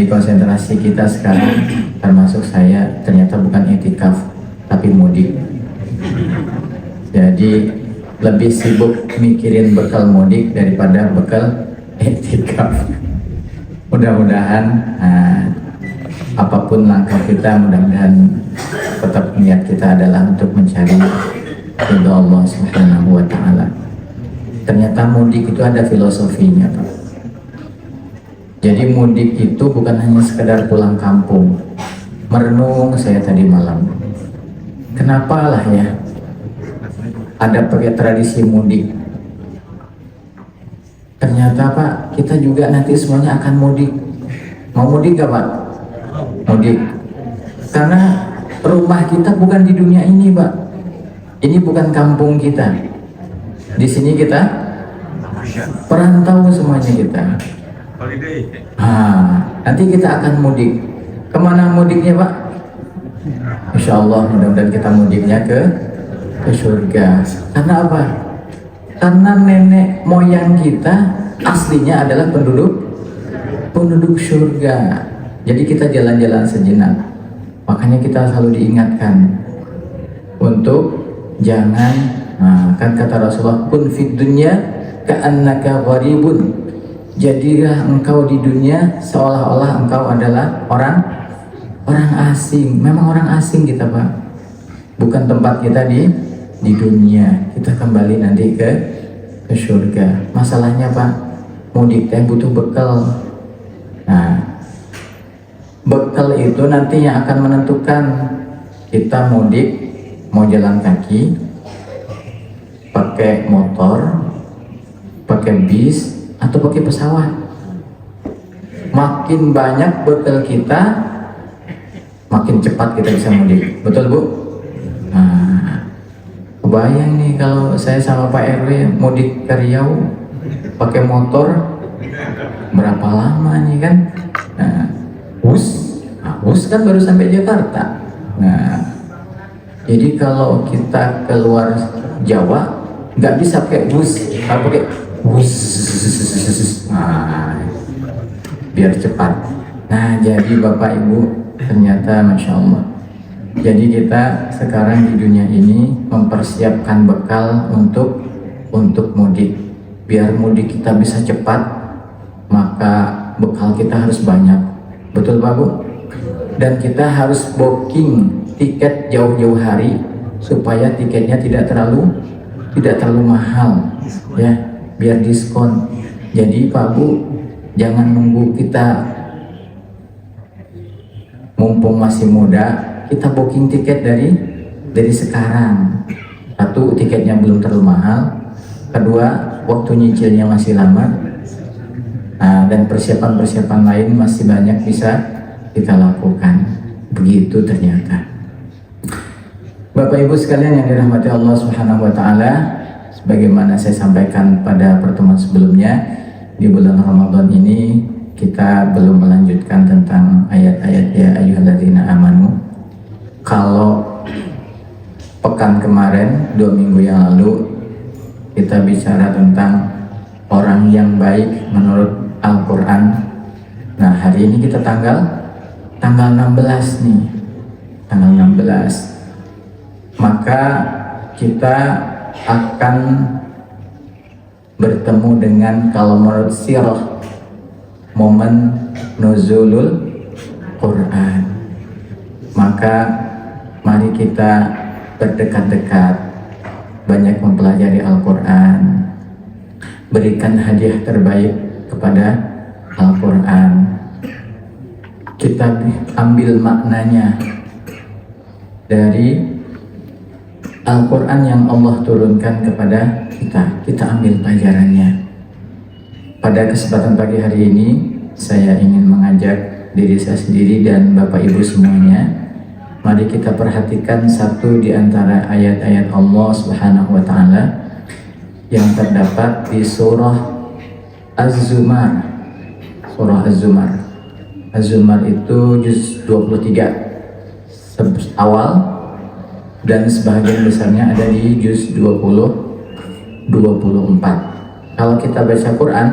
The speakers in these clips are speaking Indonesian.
Jadi konsentrasi kita sekarang, termasuk saya, ternyata bukan itikaf tapi mudik. Jadi lebih sibuk mikirin bekal mudik daripada bekal itikaf. Mudah-mudahan apapun langkah kita, mudah-mudahan tetap niat kita adalah untuk mencari ridha Allah Subhanahu wa Ta'ala. Ternyata mudik itu ada filosofinya, Pak. Jadi mudik itu bukan hanya sekedar pulang kampung. Merenung saya tadi malam, kenapa lah ya ada pakai tradisi mudik. Ternyata Pak, kita juga nanti semuanya akan mudik. Mau mudik gak Pak? Mudik. Karena rumah kita bukan di dunia ini Pak. Ini bukan kampung kita. Di sini kita perantau semuanya kita. Nanti kita akan mudik. Kemana mudiknya Pak? Insya Allah mudah-mudahan kita mudiknya ke surga. Karena apa? Karena nenek moyang kita aslinya adalah penduduk surga. Jadi kita jalan-jalan sejenak. Makanya kita selalu diingatkan untuk jangan, kan kata Rasulullah, kun fid dunya ka'annaka gharibun. Jadilah engkau di dunia seolah-olah engkau adalah orang asing. Memang orang asing kita Pak. Bukan tempat kita di dunia. Kita kembali nanti ke surga. Masalahnya Pak, mudik teh butuh bekal. Nah, bekal itu nantinya akan menentukan kita mudik mau jalan kaki, pakai motor, pakai bis, atau pakai pesawat. Makin banyak bekal kita, makin cepat kita bisa mudik. Betul Bu? Kebayang nih kalau saya sama Pak RW mudik ke Riau pakai motor, berapa lama nih kan? Bus kan baru sampai Jakarta. Jadi kalau kita keluar Jawa nggak bisa pakai bus, harus pakai bus. Biar cepat. Jadi Bapak Ibu, ternyata Masya Allah. Jadi kita sekarang di dunia ini mempersiapkan bekal untuk mudik. Biar mudik kita bisa cepat, maka bekal kita harus banyak. Betul Pak Bu? Dan kita harus booking tiket jauh-jauh hari supaya tiketnya tidak terlalu mahal, ya, biar diskon. Jadi Pak Bu, jangan nunggu kita mumpung masih muda, kita booking tiket dari sekarang. Satu, tiketnya belum terlalu mahal. Kedua, waktu nyicilnya masih lama. Dan persiapan-persiapan lain masih banyak bisa kita lakukan. Begitu ternyata. Bapak Ibu sekalian yang dirahmati Allah Subhanahu wa Ta'ala, sebagaimana saya sampaikan pada pertemuan sebelumnya, di bulan Ramadan ini kita belum melanjutkan tentang ayat-ayat ya ayyuhalladzina amanu. Kalau pekan kemarin, 2 minggu yang lalu, kita bicara tentang orang yang baik menurut Al-Quran. Nah, hari ini kita tanggal 16 nih, tanggal 16. Maka kita akan bertemu dengan, kalau menurut sirah, momen nuzulul Quran. Maka mari kita berdekat-dekat, banyak mempelajari Al-Quran, berikan hadiah terbaik kepada Al-Quran. Kita ambil maknanya dari Al-Quran yang Allah turunkan kepada kita ambil pelajarannya. Pada kesempatan pagi hari ini, saya ingin mengajak diri saya sendiri dan Bapak Ibu semuanya, mari kita perhatikan satu di antara ayat-ayat Allah Subhanahu wa Ta'ala yang terdapat di surah Az-Zumar. Surah Az-Zumar. Az-Zumar itu juz 23 awal, dan sebagian besarnya ada di juz 24. Kalau kita baca Quran,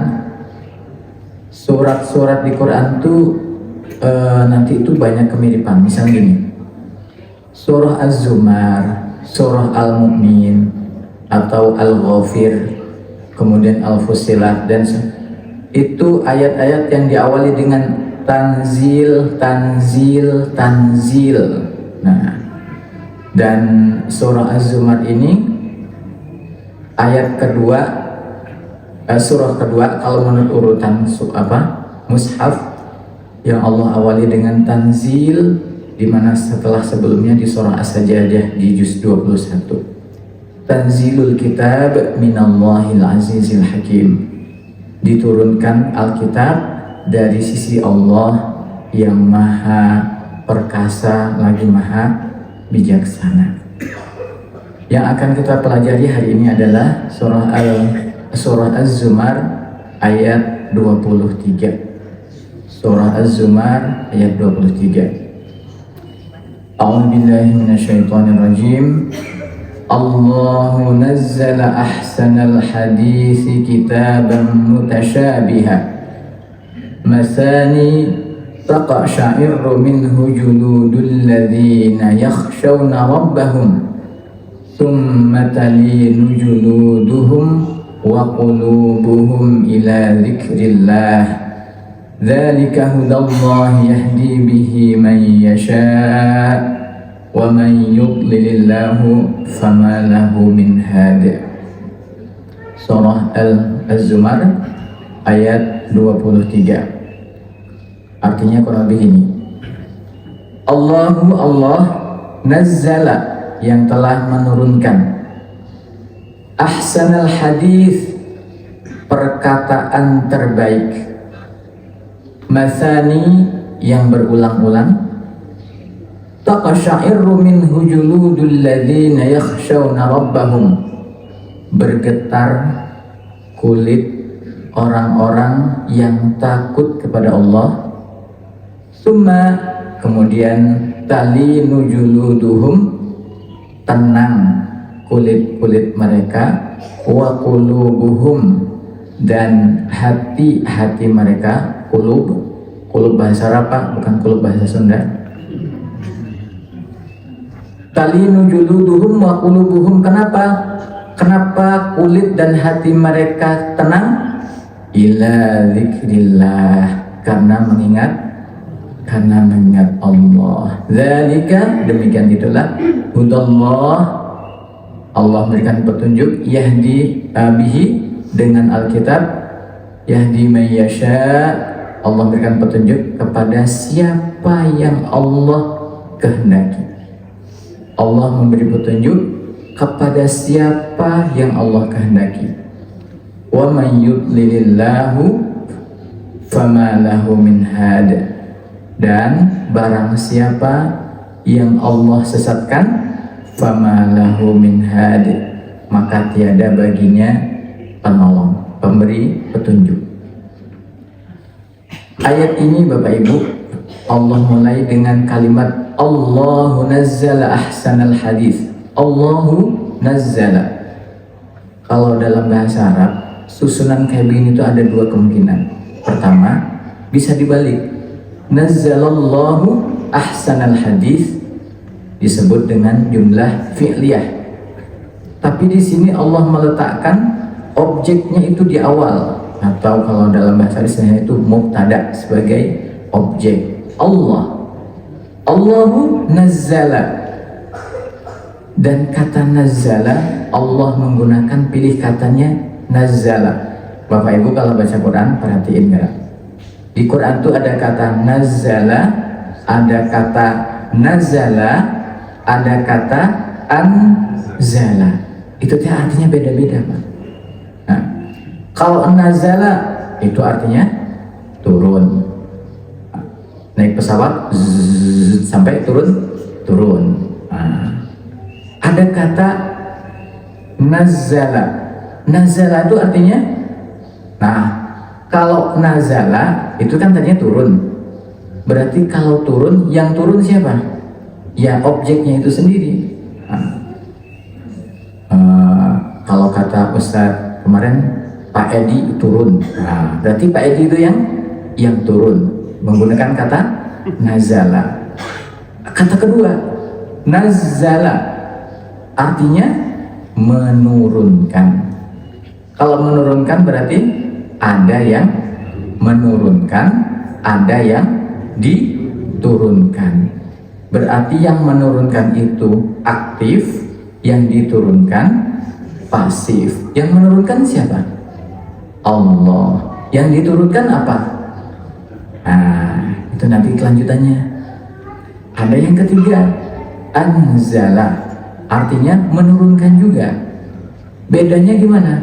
surat-surat di Quran itu nanti itu banyak kemiripan. Misalnya gini, surah Az-Zumar, surah Al-Mu'min, atau Al-Ghafir, kemudian Al-Fussilat, dan itu ayat-ayat yang diawali dengan tanzil, tanzil, tanzil. Nah, dan surah Az-Zumar ini ayat kedua, surah kedua kalau menurut urutan mushaf, yang Allah awali dengan tanzil, di mana setelah sebelumnya di surah As-Sajdah di juz 21. Tanzilul kitab minallahil azizil hakim. Diturunkan Alkitab dari sisi Allah yang maha perkasa lagi maha bijaksana. Yang akan kita pelajari hari ini adalah surah Az-Zumar ayat 23. Surah Az-Zumar ayat 23. A'udzubillahi minasyaitonirrajim. Allahu nazzala ahsanal hadisi kitaban mutasyabiha masani taqsha'irru minhu juludul ladzina yakhshawna rabbahum thumma talinu juluduhum wa qulubuhum ila dzikrillah. Dzalika hudallahi yahdi bihi man yasha' wa man yudlilillahu fama lahu min hadi. Surah Az-Zumar ayat 23. Artinya kurang lebih ini. Allah nazzala, yang telah menurunkan, ahsanal hadis, perkataan terbaik, masani, yang berulang-ulang, taqsha'irru minhu juludul ladzina yakhshawna rabbahum, bergetar kulit orang-orang yang takut kepada Allah. Summa, kemudian talinu juluduhum, tenang kulit-kulit mereka, wa qulubuhum, dan hati-hati mereka. Kulub bahasa Arab, bukan kulub bahasa Sunda. Talinu juluduhum wa qulubuhum. Kenapa kulit dan hati mereka tenang? Ila dzikrillah, karena mengingat Allah. Dzalika, demikian itulah, hudallah, Allah memberikan petunjuk, yahdi bihi, dengan Alkitab, yahdi man yasha', Allah memberikan petunjuk kepada siapa yang Allah kehendaki. Allah memberi petunjuk kepada siapa yang Allah kehendaki. Wa man yudlilillahu fama lahu min had. Dan barang siapa yang Allah sesatkan, fama lahu min had, maka tiada baginya penolong, pemberi petunjuk. Ayat ini Bapak Ibu, Allah mulai dengan kalimat Allahu nazzala ahsanal hadis. Allahu nazzala. Kalau dalam bahasa Arab, susunan kayak begini itu ada dua kemungkinan. Pertama, bisa dibalik. Nazzalallahu ahsanal hadis disebut dengan jumlah fi'liyah. Tapi di sini Allah meletakkan objeknya itu di awal, atau kalau dalam bahasa Indonesia itu mubtada sebagai objek. Allahu nazzala. Dan kata nazzala, Allah menggunakan pilih katanya nazzala. Bapak Ibu kalau baca Quran perhatiin enggak? Di Quran itu ada kata nazzala, ada kata nazala, ada kata anzala. Itu artinya beda-beda, Pak. Nah, kalau nazala itu artinya turun. Naik pesawat sampai turun. Nah, ada kata nazala. Nazala itu artinya, nah, kalau nazala itu kan tadinya turun. Berarti kalau turun, yang turun siapa? Ya objeknya itu sendiri. Kalau kata Ustadz kemarin, Pak Edi turun. Nah, berarti Pak Edi itu yang turun. Menggunakan kata nazala. Kata kedua, nazala artinya menurunkan. Kalau menurunkan berarti ada yang menurunkan, ada yang diturunkan. Berarti yang menurunkan itu aktif, yang diturunkan pasif. Yang menurunkan siapa? Allah. Yang diturunkan apa? Nah, itu nanti kelanjutannya. Ada yang ketiga, anzala, artinya menurunkan juga. Bedanya gimana?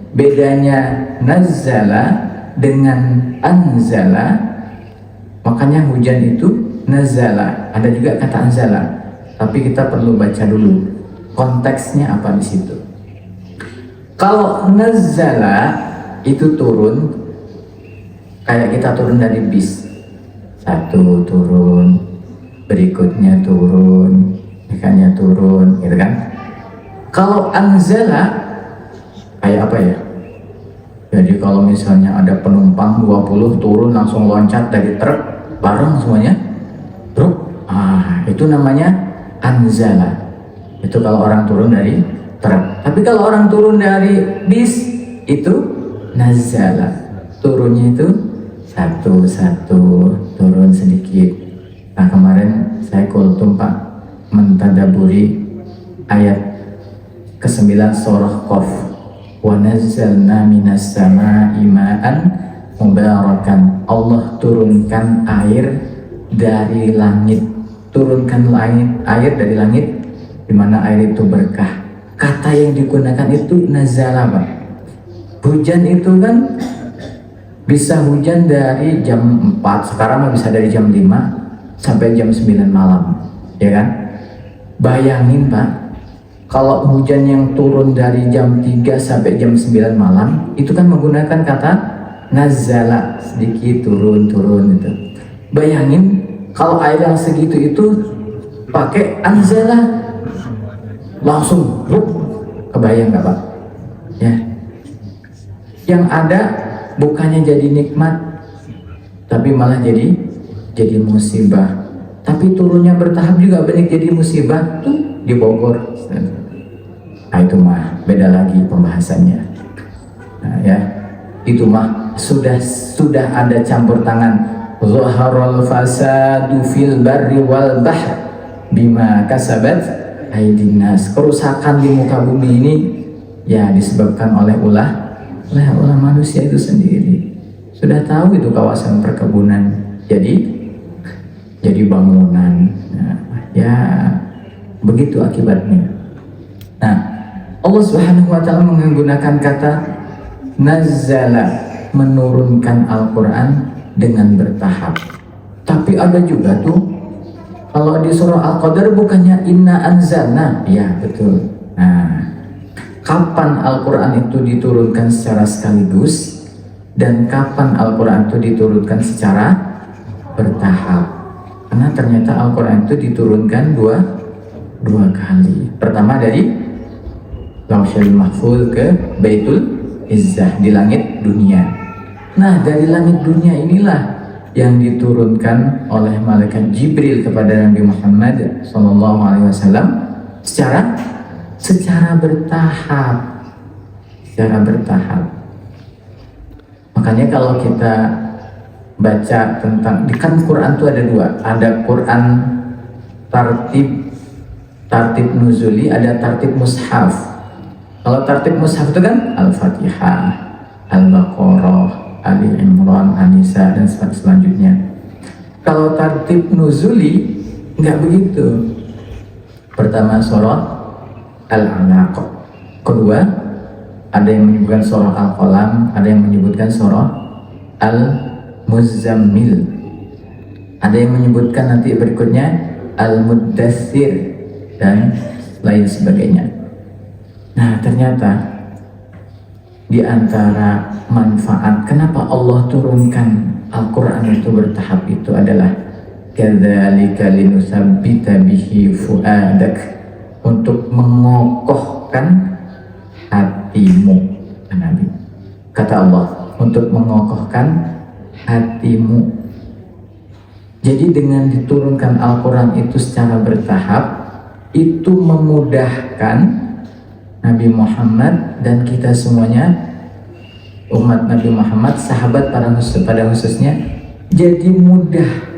Bedanya nazala dengan anzala. Makanya hujan itu nazala. Ada juga kata anzala. Tapi kita perlu baca dulu konteksnya apa di situ. Kalau nazala itu turun, kayak kita turun dari bis. Satu turun, berikutnya turun, ikannya turun, gitu kan? Kalau anzala kayak apa ya? Jadi kalau misalnya ada penumpang 20 turun langsung loncat dari truk bareng semuanya, truk, itu namanya anzala. Itu kalau orang turun dari truk. Tapi kalau orang turun dari bis itu nazala. Turunnya itu satu-satu, turun sedikit. Nah, kemarin saya kultum Pak mentadaburi ayat ke-9 surah Qaf. Wa nazzalna minas samaa'i ma'an mubarakan. Allah turunkan air dari langit. Turunkan air dari langit, di mana air itu berkah. Kata yang digunakan itu nazala, Pak. Hujan itu kan bisa hujan dari jam 4, sekarang mah bisa dari jam 5 sampai jam 9 malam, ya kan? Bayangin Pak, kalau hujan yang turun dari jam 3 sampai jam 9 malam, itu kan menggunakan kata nazala, sedikit turun gitu. Bayangin kalau air yang segitu itu pakai anzala, langsung kebayang nggak Pak? Ya. Yang ada bukannya jadi nikmat, tapi malah jadi musibah. Tapi turunnya bertahap juga banyak jadi musibah tuh di Bogor. Nah, itu mah beda lagi pembahasannya. Nah, ya, itu mah sudah ada campur tangan. Zaharul fasadu fil barri wal bahr bima kasabat aydin nas. Kerusakan di muka bumi ini ya disebabkan oleh ulah manusia itu sendiri. Sudah tahu itu kawasan perkebunan jadi bangunan. Nah, ya begitu akibatnya. Nah, Allah Subhanahu wa taala menggunakan kata nazzala, menurunkan Al-Qur'an dengan bertahap. Tapi ada juga tuh kalau di surah Al-Qadar bukannya inna anzalna, ya betul. Nah, kapan Al-Quran itu diturunkan secara sekaligus dan kapan Al-Quran itu diturunkan secara bertahap? Karena ternyata Al-Quran itu diturunkan dua kali. Pertama dari Lauhul Mahfuz ke Baitul Izzah di langit dunia. Nah, dari langit dunia inilah yang diturunkan oleh malaikat Jibril kepada Nabi Muhammad SAW secara bertahap. Makanya kalau kita baca tentang kan Quran itu ada dua, ada Quran tartib nuzuli, ada tartib mushaf. Kalau tartib mushaf itu kan Al-Fatihah, Al-Baqarah, Ali Imran, An-Nisa dan selanjutnya. Kalau tartib nuzuli nggak begitu. Pertama surah Al-Alaq, kedua ada yang menyebutkan surah Al-Qalam, ada yang menyebutkan surah Al-Muzammil, ada yang menyebutkan nanti berikutnya Al-Muddathir dan lain sebagainya. Nah, ternyata di antara manfaat kenapa Allah turunkan Al-Quran itu bertahap itu adalah kadzalika linusabbita bihi fuadak, untuk mengokohkan hatimu. Nabi kata Allah, untuk mengokohkan hatimu. Jadi dengan diturunkan Al-Quran itu secara bertahap, itu memudahkan Nabi Muhammad dan kita semuanya, umat Nabi Muhammad, sahabat pada khususnya, jadi mudah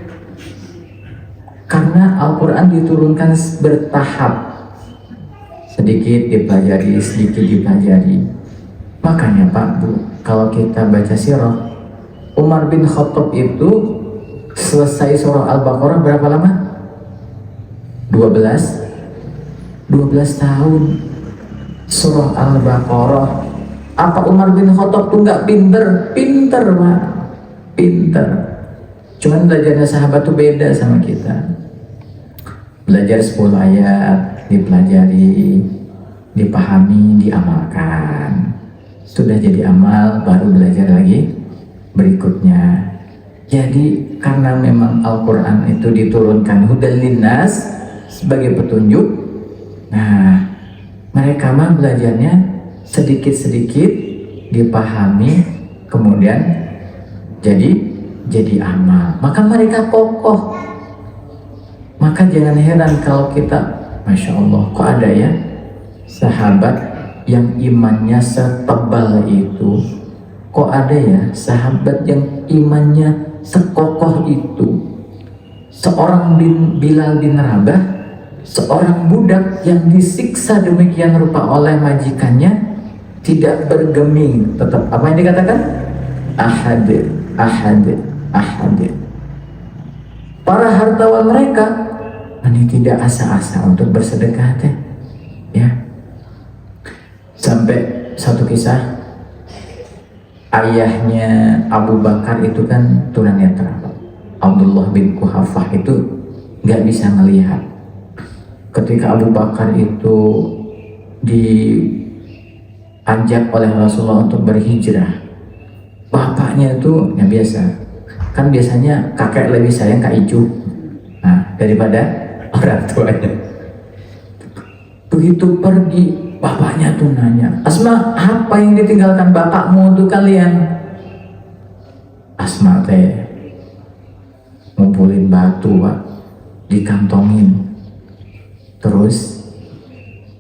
karena Al-Quran diturunkan bertahap, sedikit dipelajari, sedikit dipelajari. Makanya Pak Bu, kalau kita baca sirah, Umar bin Khattab itu selesai surah Al-Baqarah berapa lama? 12 tahun surah Al-Baqarah. Apa Umar bin Khattab tuh nggak pinter? Pinter Pak, pinter. Cuman belajarnya sahabat tuh beda sama kita. Belajar 10 ayat, dipelajari, dipahami, diamalkan. Sudah jadi amal, baru belajar lagi berikutnya. Jadi karena memang Al-Quran itu diturunkan hudal linnas, sebagai petunjuk, nah mereka mah belajarnya sedikit-sedikit dipahami, kemudian jadi amal, maka mereka kokoh. Maka jangan heran kalau kita, Masya Allah, kok ada ya sahabat yang imannya setebal itu, kok ada ya sahabat yang imannya sekokoh itu. Seorang Bilal bin Rabah, seorang budak yang disiksa demikian rupa oleh majikannya, tidak bergeming, tetap apa yang dikatakan? Ahad, ahad, ahad. Para hartawan mereka ini tidak asa-asa untuk bersedekah teh, ya. Sampai satu kisah, ayahnya Abu Bakar itu kan tunanetra, Abdullah bin Quhafah itu nggak bisa melihat. Ketika Abu Bakar itu diajak oleh Rasulullah untuk berhijrah, bapaknya itu yang biasa, kan biasanya kakek lebih sayang Kak Icu daripada orang tuanya. Begitu pergi, bapaknya tuh nanya, Asma, apa yang ditinggalkan bapakmu untuk kalian? Asma teh ngumpulin batu Pak, dikantongin. Terus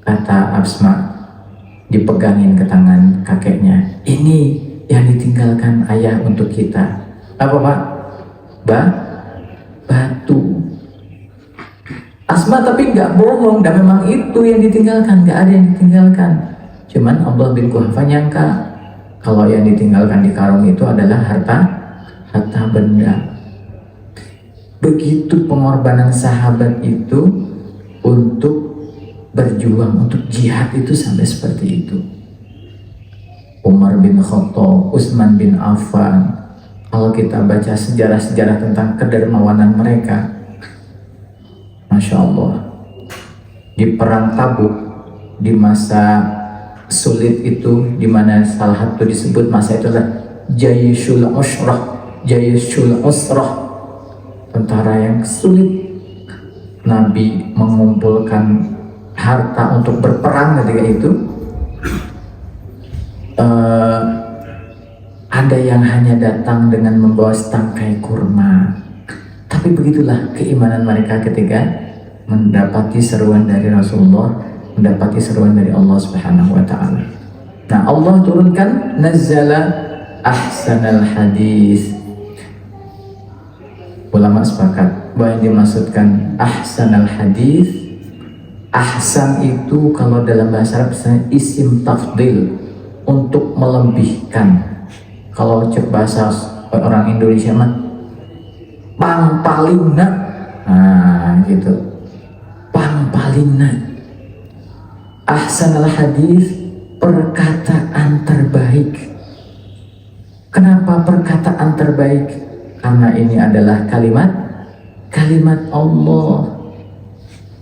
kata Asma, dipegangin ke tangan kakeknya, ini yang ditinggalkan ayah untuk kita. Apa Pak? Batu. Asma tapi nggak bohong, dan memang itu yang ditinggalkan, nggak ada yang ditinggalkan. Cuman Abdullah bin Quhafah nyangka kalau yang ditinggalkan di karung itu adalah harta benda. Begitu pengorbanan sahabat itu untuk berjuang, untuk jihad itu sampai seperti itu. Umar bin Khattab, Utsman bin Affan, kalau kita baca sejarah-sejarah tentang kedermawanan mereka, Masya Allah, di perang Tabuk, di masa sulit itu, di mana salah satu disebut masa itu adalah Jayshul Usrah, tentara yang sulit. Nabi mengumpulkan harta untuk berperang ketika itu. Ada yang hanya datang dengan membawa setangkai kurma. Tapi begitulah keimanan mereka ketika mendapati seruan dari Rasulullah, mendapati seruan dari Allah Subhanahu wa taala. Nah, Allah turunkan nazzala ahsanal hadis. Ulama sepakat bahwa yang dimaksudkan ahsanal hadis, ahsan itu kalau dalam bahasa Arab misalnya isim tafdil, untuk melebihkan. Kalau cek bahasa orang Indonesia mah pangpalina, gitu, pangpalina. Ahsanal hadis, perkataan terbaik. Kenapa perkataan terbaik? Karena ini adalah kalimat Allah.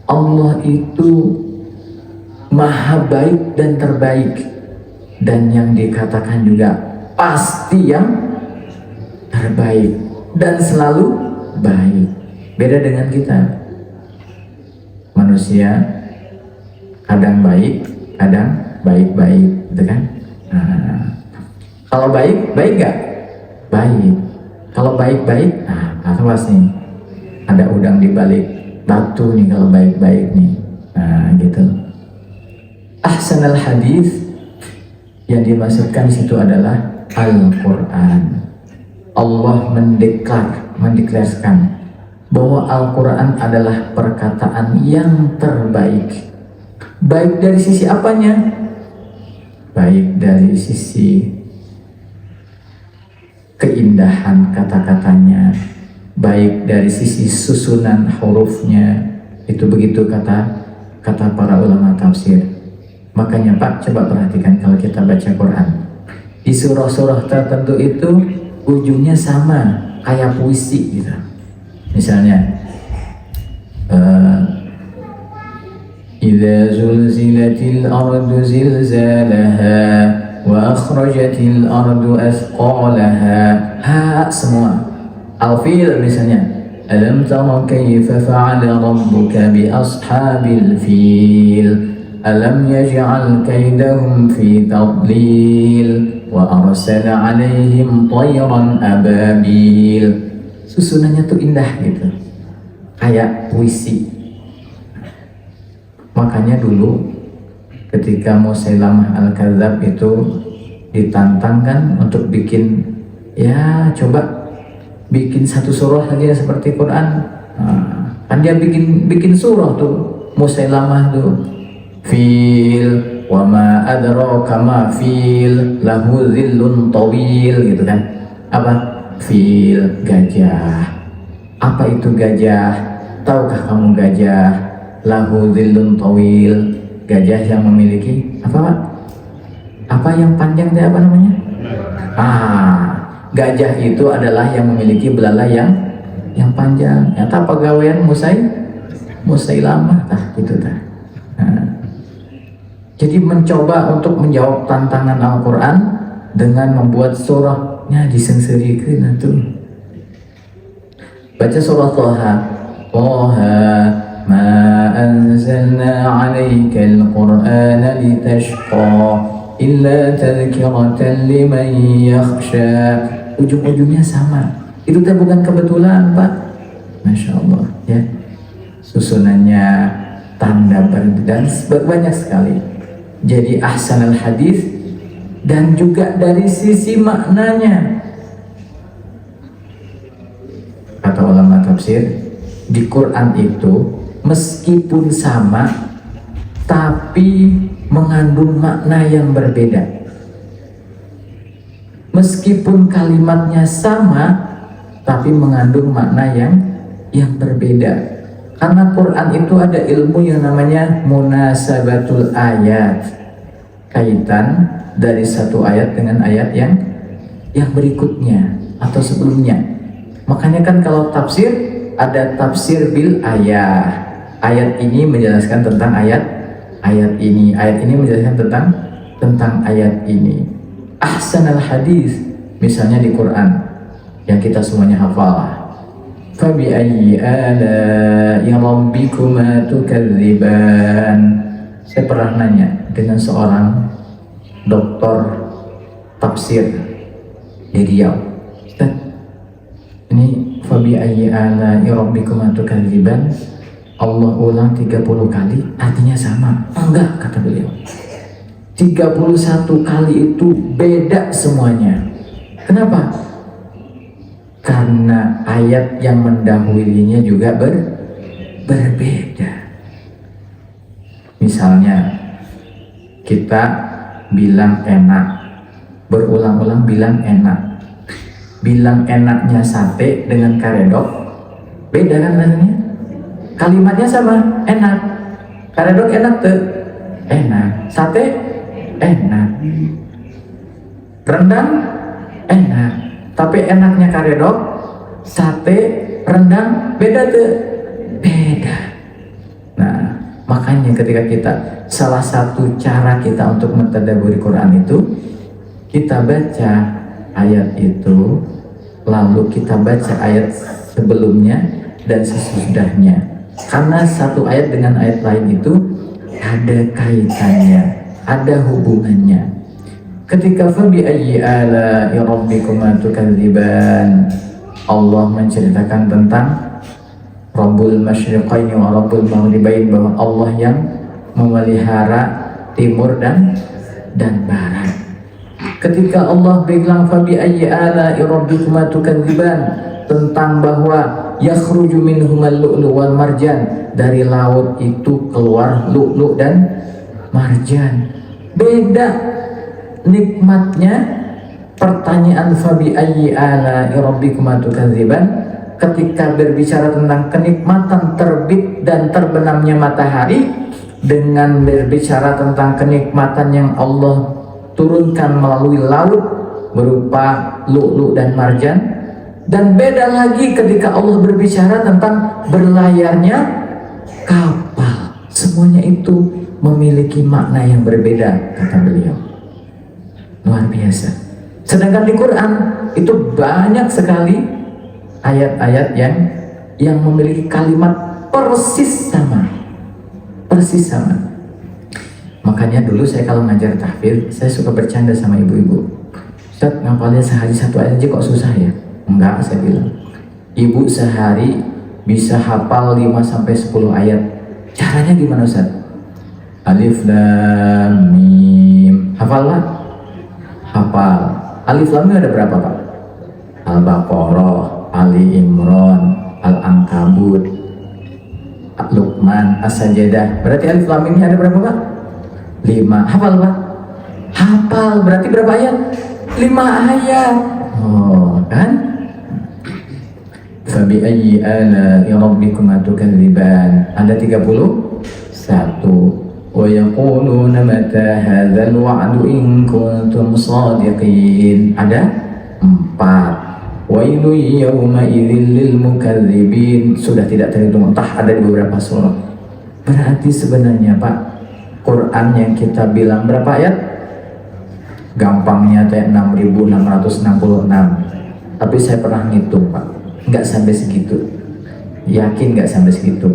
Allah itu maha baik dan terbaik, dan yang dikatakan juga pasti yang terbaik dan selalu baik. Beda dengan kita manusia, kadang baik, kadang baik-baik, gitu kan? Kalau baik nggak? Baik. Kalau baik-baik, awas nih, ada udang di balik batu nih kalau baik-baik nih. Nah, gitu. Ahsanal hadis yang dimaksudkan situ adalah Al-Quran. Allah mendeklarasikan bahwa Al-Quran adalah perkataan yang terbaik. Baik dari sisi apanya? Baik dari sisi keindahan kata-katanya, baik dari sisi susunan hurufnya. Itu begitu kata para ulama tafsir. Makanya Pak, coba perhatikan kalau kita baca Quran, di surah-surah tertentu itu ujungnya sama kayak puisi gitu. Misalnya Idza zulzilatil ardu zilzalaha wa akhrajatil ardu athqalaha. Ha semua. Al-Fil misalnya, alam tara kayfa fa'ala rabbuka bi ashabil fil alam yaj'al kaidahum fi tadlil wa arsala 'alaihim tayran ababil. Susunannya tuh indah gitu, kayak puisi. Makanya dulu ketika Musailamah Al-Kadzab itu ditantangkan untuk bikin, ya coba bikin satu surah saja seperti Quran. Nah, kan dia bikin surah tuh Musailamah tuh, fil wa ma adraka ma fil lahu dhillun tawil gitu kan. Apa? Fil, gajah. Apa itu gajah? Tahukah kamu gajah? Lahu dhillun tawil, gajah yang memiliki apa Pak? Apa yang panjang itu apa namanya? Gajah itu adalah yang memiliki belalai yang panjang. Nyata pegawaian Musailamah gitu tah. Nah, jadi mencoba untuk menjawab tantangan Al-Quran dengan membuat surahnya disengserikan itu. Baca surah Thaha. Thaha ma anzalna 'alaikal Qur'ana litashqa illa tadhkiratan liman yakhsha. Ujung-ujungnya sama. Itu kan bukan kebetulan Pak. Masya Allah ya. Susunannya, tanda dan banyak sekali. Jadi ahsanal hadis, dan juga dari sisi maknanya. Kata ulama tafsir, di Quran itu meskipun sama tapi mengandung makna yang berbeda. Meskipun kalimatnya sama tapi mengandung makna yang berbeda. Karena Quran itu ada ilmu yang namanya munasabatul ayat, kaitan dari satu ayat dengan ayat yang berikutnya atau sebelumnya. Makanya kan kalau tafsir ada tafsir bil ayat. Ayat ini menjelaskan tentang ayat ini. Ayat ini menjelaskan tentang ayat ini. Ahsanal hadis misalnya di Quran yang kita semuanya hafal. Fabi ayyi ala'i rabbikuma tukadziban. Saya pernah nanya dengan seorang doktor tafsir di Riau. Ustaz, ini fabi ayyi ala'i rabbikuma tukadziban Allah ulang 30 kali artinya sama. Enggak, kata beliau. 31 kali itu beda semuanya. Kenapa? Karena ayat yang mendahulunya juga berbeda. Misalnya kita bilang enak, berulang-ulang bilang enak. Bilang enaknya sate dengan karedok beda kan rasanya? Kalimatnya sama, enak. Karedok enak tuh, enak. Sate enak. Rendang enak. Tapi enaknya karedok, sate, rendang beda tuh, beda. Nah, makanya ketika kita, salah satu cara kita untuk mentadabburi Quran itu, kita baca ayat itu, lalu kita baca ayat sebelumnya dan sesudahnya. Karena satu ayat dengan ayat lain itu ada kaitannya, ada hubungannya. Ketika fabi ayyi ala'i rabbikuma tukadziban, Allah menceritakan tentang Rabbul Masyriqaini wa Rabbul Maghribain, bahwa Allah yang memelihara timur dan barat. Ketika Allah bilang fabi ayyi ala'i rabbikuma tukadziban, tentang bahwa yakhruju minhumal lu'lu' wal marjan, dari laut itu keluar lu'lu' dan marjan. Beda nikmatnya pertanyaan fabi ayyi ala'i rabbikuma tukadziban ketika berbicara tentang kenikmatan terbit dan terbenamnya matahari, dengan berbicara tentang kenikmatan yang Allah turunkan melalui laut berupa lu'lu' dan marjan. Dan beda lagi ketika Allah berbicara tentang berlayarnya kapal. Semuanya itu memiliki makna yang berbeda, kata beliau. Luar biasa. Sedangkan di Quran itu banyak sekali ayat-ayat yang memiliki kalimat persis sama. Makanya dulu saya kalau ngajar tahfidz, saya suka bercanda sama ibu-ibu. Ustaz, ngapalin sehari satu ayat aja kok susah ya? Enggak, saya bilang. Ibu sehari bisa hafal 5-10 ayat. Caranya gimana Ustaz? Alif Lam Mim. Hafal lah? Hafal. Alif Lam Mim ada berapa Pak? Al-Baqarah, Ali Imran, Al-Ankabut, Luqman, As-Sajdah. Berarti Alif Lam Mim ada berapa Pak? 5. Hafal Pak? Hafal. Berarti berapa ayat? 5 ayat. Oh kan? Fabi ayyi ala'i rabbikuma tukadziban. Ada 31. Wa yaquluna mata hadzal wa'du in kuntum shadiqin. Ada 4. Wailu yawma idzil lil mukadzibin. Sudah tidak terhitung, entah ada di beberapa surah. Berarti sebenarnya Pak, Quran yang kita bilang berapa ayat? Gampangnya teh 6.666. Tapi saya pernah ngitung Pak, nggak sampai segitu. Yakin nggak sampai segitu.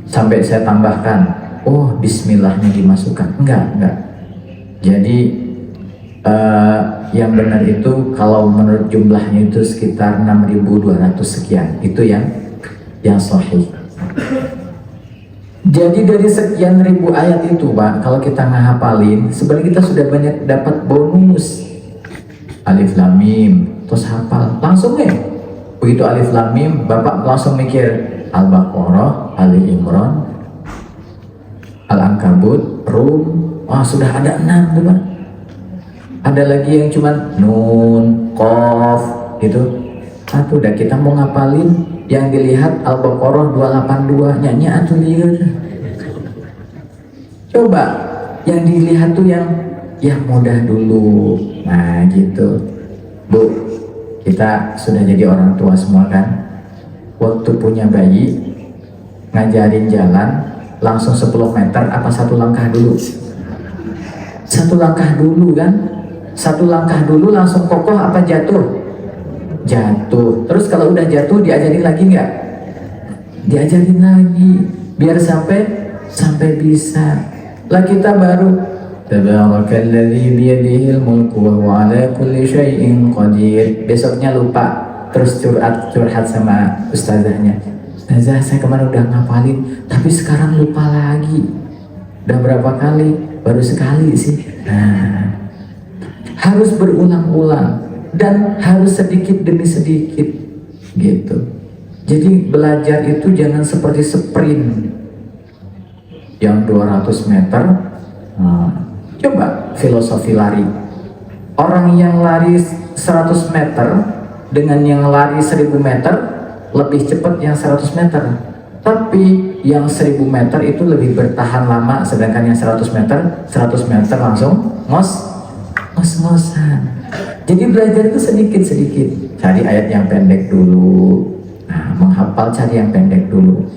Sampai saya tambahkan, oh bismillahnya dimasukkan. Enggak. Jadi yang benar itu kalau menurut jumlahnya itu sekitar 6.200 sekian. Itu yang sahih. Jadi dari sekian ribu ayat itu Pak, kalau kita ngehafalin, sebenarnya kita sudah banyak dapat bonus. Alif Lam Mim, terus hafal langsung ya. Begitu Alif Lam Mim, Bapak langsung mikir Al-Baqarah, Ali Imran, Al-Ankabut, Rum. Wah, sudah ada 6 tuh Pak. Ada lagi yang cuman Nun, Qaf gitu. Satu udah kita mau ngapalin, yang dilihat Al-Baqarah 282, nyanyi atuh lieur. Coba yang dilihat tuh yang mudah dulu. Nah gitu. Bu, kita sudah jadi orang tua semua kan. Waktu punya bayi, ngajarin jalan langsung 10 meter apa 1 langkah dulu? 1 langkah dulu kan? 1 langkah dulu langsung kokoh apa jatuh? Jatuh. Terus kalau udah jatuh diajarin lagi nggak? Diajarin lagi biar sampai bisa. Lah kita baru Tabarakalladzi biyadihil mulku wa huwa ala kulli syai'in qadir. Besoknya lupa, terus curhat sama ustazahnya. Ustazah, saya kemarin udah ngapalin tapi sekarang lupa lagi. Udah berapa kali? Baru sekali sih. Nah, harus berulang-ulang dan harus sedikit demi sedikit gitu. Jadi belajar itu jangan seperti sprint yang 200 meter. Coba filosofi lari. Orang yang lari 100 meter dengan yang lari 1000 meter lebih cepat yang 100 meter. Tapi yang 1000 meter itu lebih bertahan lama, sedangkan yang 100 meter langsung ngos-ngosan. Jadi belajar itu sedikit-sedikit. Cari ayat yang pendek dulu. Nah, menghafal cari yang pendek dulu.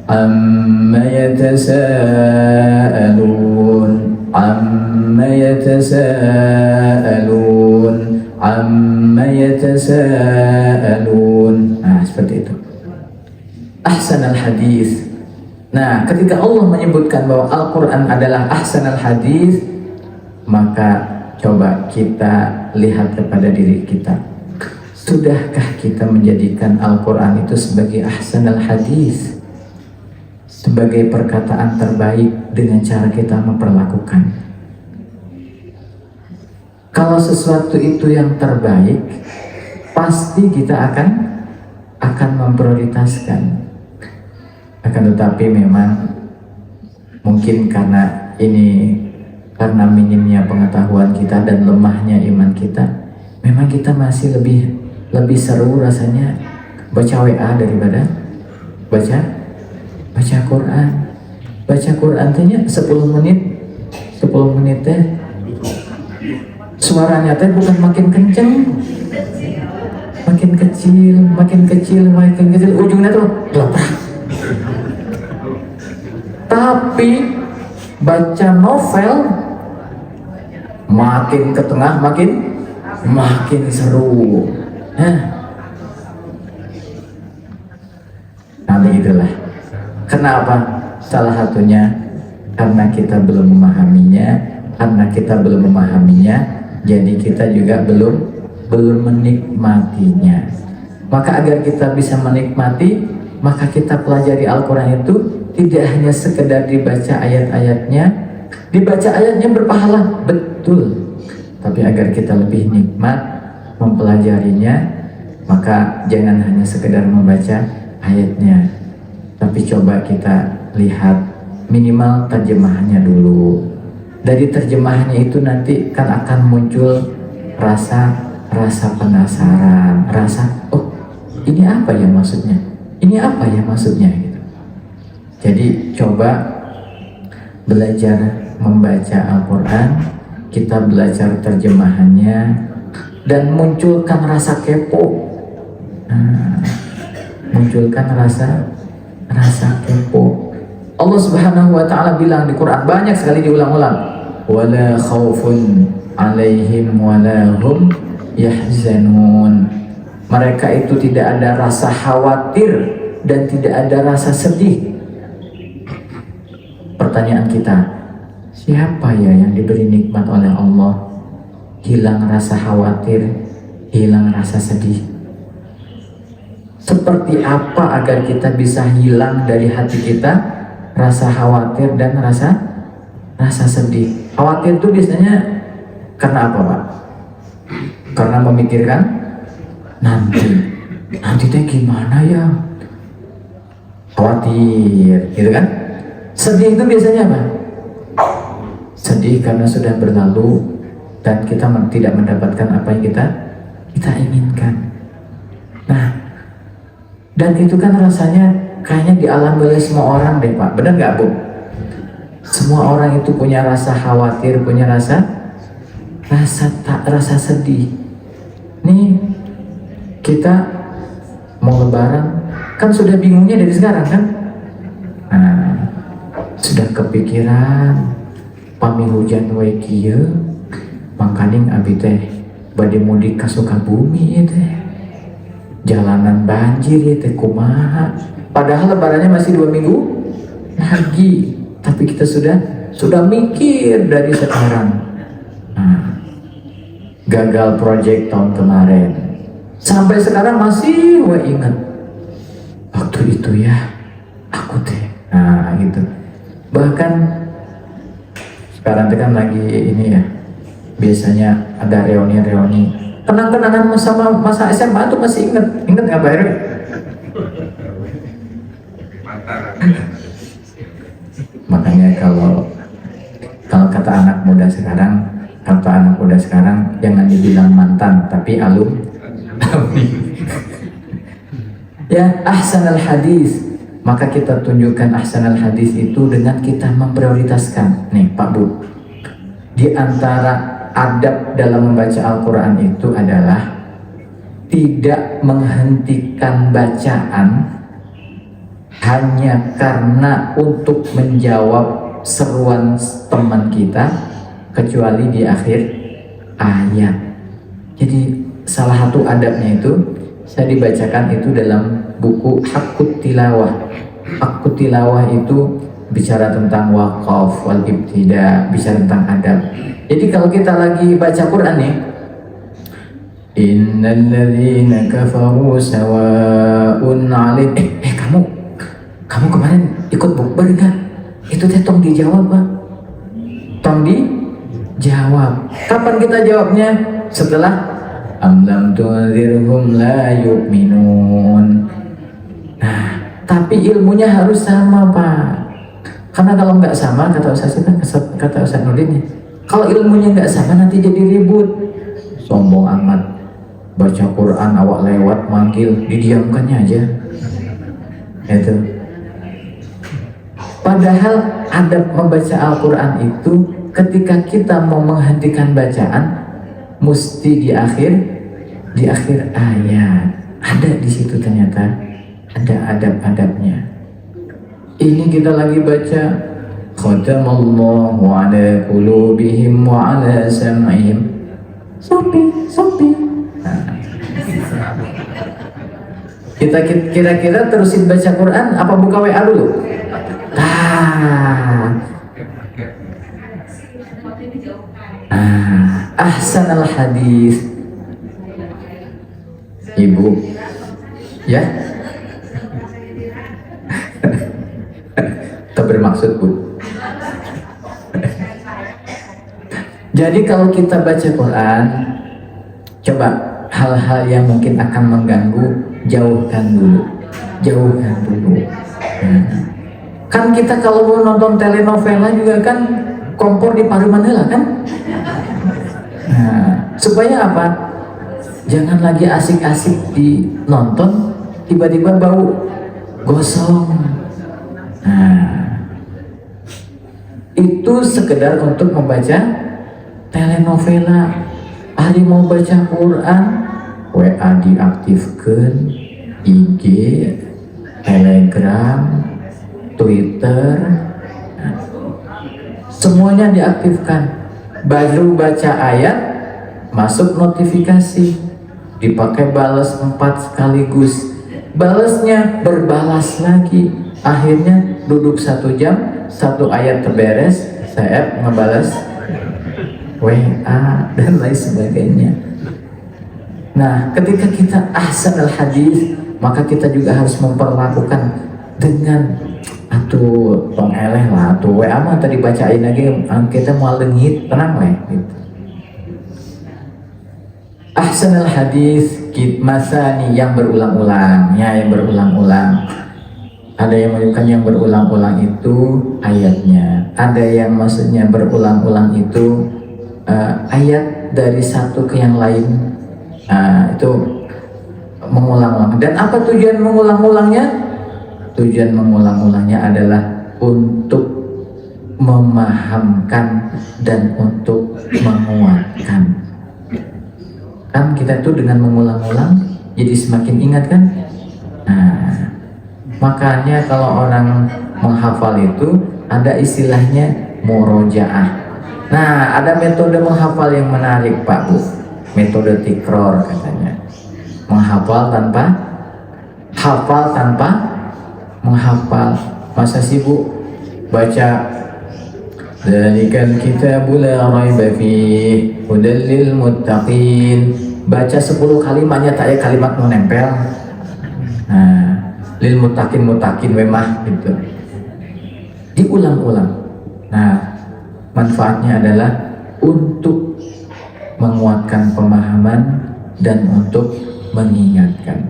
Amma yatasaalun, amma yatasaalun, amma yatasaalun. Nah, seperti itu. Ahsanal hadis. Nah, ketika Allah menyebutkan bahwa Al-Quran adalah ahsanal hadis, maka coba kita lihat kepada diri kita. Sudahkah kita menjadikan Al-Quran itu sebagai ahsanal hadis, sebagai perkataan terbaik dengan cara kita memperlakukan? Kalau sesuatu itu yang terbaik, pasti kita akan memprioritaskan. Akan tetapi memang mungkin karena minimnya pengetahuan kita dan lemahnya iman kita, memang kita masih lebih seru rasanya baca WA daripada baca Quran. Baca Quran tanya 10 menit teh suaranya teh bukan makin kenceng, makin kecil, ujungnya tuh lapar. Tapi baca novel makin ke tengah makin seru. Nah begitulah. Kenapa? Salah satunya karena kita belum memahaminya, jadi kita juga belum menikmatinya. Maka agar kita bisa menikmati, maka kita pelajari Al-Quran itu tidak hanya sekedar dibaca ayatnya berpahala, betul. Tapi agar kita lebih nikmat mempelajarinya, maka jangan hanya sekedar membaca ayatnya, tapi coba kita lihat minimal terjemahannya dulu. Dari terjemahannya itu nanti kan akan muncul rasa penasaran, oh ini apa ya maksudnya gitu. Jadi coba belajar membaca Al-Quran, kita belajar terjemahannya, dan munculkan rasa kepo. Munculkan rasa kepo. Allah Subhanahu wa taala bilang di Quran, banyak sekali diulang-ulang, wala khaufun alaihim wala hum yahzanun. Mereka itu tidak ada rasa khawatir dan tidak ada rasa sedih. Pertanyaan kita, siapa ya yang diberi nikmat oleh Allah, hilang rasa khawatir, hilang rasa sedih? Seperti apa agar kita bisa hilang dari hati kita rasa khawatir dan rasa sedih? Khawatir itu biasanya karena apa, Pak? Karena memikirkan nanti teh gimana ya? Khawatir, gitu kan? Sedih itu biasanya apa? Sedih karena sudah berlalu dan kita tidak mendapatkan apa yang kita inginkan. Nah, dan itu kan rasanya kayaknya dialami oleh semua orang deh, Pak. Benar nggak, Bu? Semua orang itu punya rasa khawatir, punya rasa sedih. Nih, kita mau lebaran kan sudah bingungnya dari sekarang kan? Nah, sudah kepikiran pami hujan wae kieu, mangkaning abi teh bade mudik ka Sukabumi teh. Jalanan banjir teh kumaha. Padahal lebarannya masih 2 minggu lagi, tapi kita sudah mikir dari sekarang. Nah, gagal proyek tahun kemarin, sampai sekarang masih ingat waktu itu ya aku teh. Nah gitu. Bahkan sekarang kan lagi ini ya, biasanya ada reuni kenang-kenangan sama masa SMA tuh masih inget nggak Pak Heru? Makanya kalau kata anak muda sekarang jangan dibilang mantan tapi alumni. Ya, ahsanal hadis. Maka kita tunjukkan ahsanal hadis itu dengan kita memprioritaskan. Nih Pak Bu, di antara adab dalam membaca Al-Quran itu adalah tidak menghentikan bacaan hanya karena untuk menjawab seruan teman kita, kecuali di akhir ayat. Jadi salah satu adabnya itu saya dibacakan itu dalam buku Haqqut Tilawah. Haqqut Tilawah itu bicara tentang waqaf wal ibtida, bicara tentang adab. Jadi kalau kita lagi baca Quran nih, Innal ladzina kafaru sawa'un 'alaihim. Kamu kemarin ikut bukber enggak? Itu teh tong dijawab, Pak. Tong dijawab. Kapan kita jawabnya? Setelah am lam tunzirhum la yu'minun. Nah, tapi ilmunya harus sama, Pak. Karena kalau nggak sama, kata Ustaz Nurdin, kalau ilmunya nggak sama nanti jadi ribut. Sombong amat, baca Quran awak lewat manggil, didiamkannya aja. Itu. Padahal adab membaca Al-Quran itu ketika kita mau menghentikan bacaan mesti di akhir ayat. Ada di situ ternyata ada adab-adabnya. Ini kita lagi baca khatamallahu ala qulubihim wa ala sam'ihim. Sopi. Kita kira-kira terusin baca Quran apa buka WA dulu? Ahsan al-hadis. Ibu, ya? Tak bermaksud, Bu. Jadi kalau kita baca Quran, coba hal-hal yang mungkin akan mengganggu, jauhkan dulu. Kan kita kalau mau nonton telenovela juga kan kompor di paruman heula kan? Nah, supaya apa? Jangan lagi asik-asik dinonton, tiba-tiba bau gosong. Nah, itu sekedar untuk membaca telenovela. Hari mau baca Quran, WA diaktifkan, IG, Telegram, Twitter, semuanya diaktifkan. Baru baca ayat, masuk notifikasi, dipakai balas 4 sekaligus. Balasnya berbalas lagi. Akhirnya duduk 1 jam, 1 ayat terberes, saya ngebalas WA dan lain sebagainya. Nah, ketika kita ahsan al-hadis, maka kita juga harus memperlakukan dengan atuh tong eleh lah, atuh WA mah tadi bacain lagi, kita mau leungit tenang we gitu. Ahsan al-hadis masani yang berulang-ulang, ya, yang berulang-ulang. Ada yang menunjukkan yang berulang-ulang itu ayatnya, ada yang maksudnya berulang-ulang itu ayat dari satu ke yang lain. Itu mengulang-ulang. Dan apa tujuan mengulang-ulangnya? Tujuan mengulang-ulangnya adalah untuk memahamkan dan untuk menguatkan. Kan kita tuh dengan mengulang-ulang jadi semakin ingat kan? Nah, makanya kalau orang menghafal itu ada istilahnya murojaah. Nah, ada metode menghafal yang menarik, Pak Bu. Metode tikror katanya. Menghafal tanpa menghafal. Masa sibuk baca Dzalikal kitabu la raiba fihi hudal lil muttaqin. Baca 10 kalimatnya tak ada kalimat mau nempel. Nah, lil muttaqin memang gitu. Diulang-ulang. Nah, manfaatnya adalah untuk menguatkan pemahaman dan untuk mengingatkan.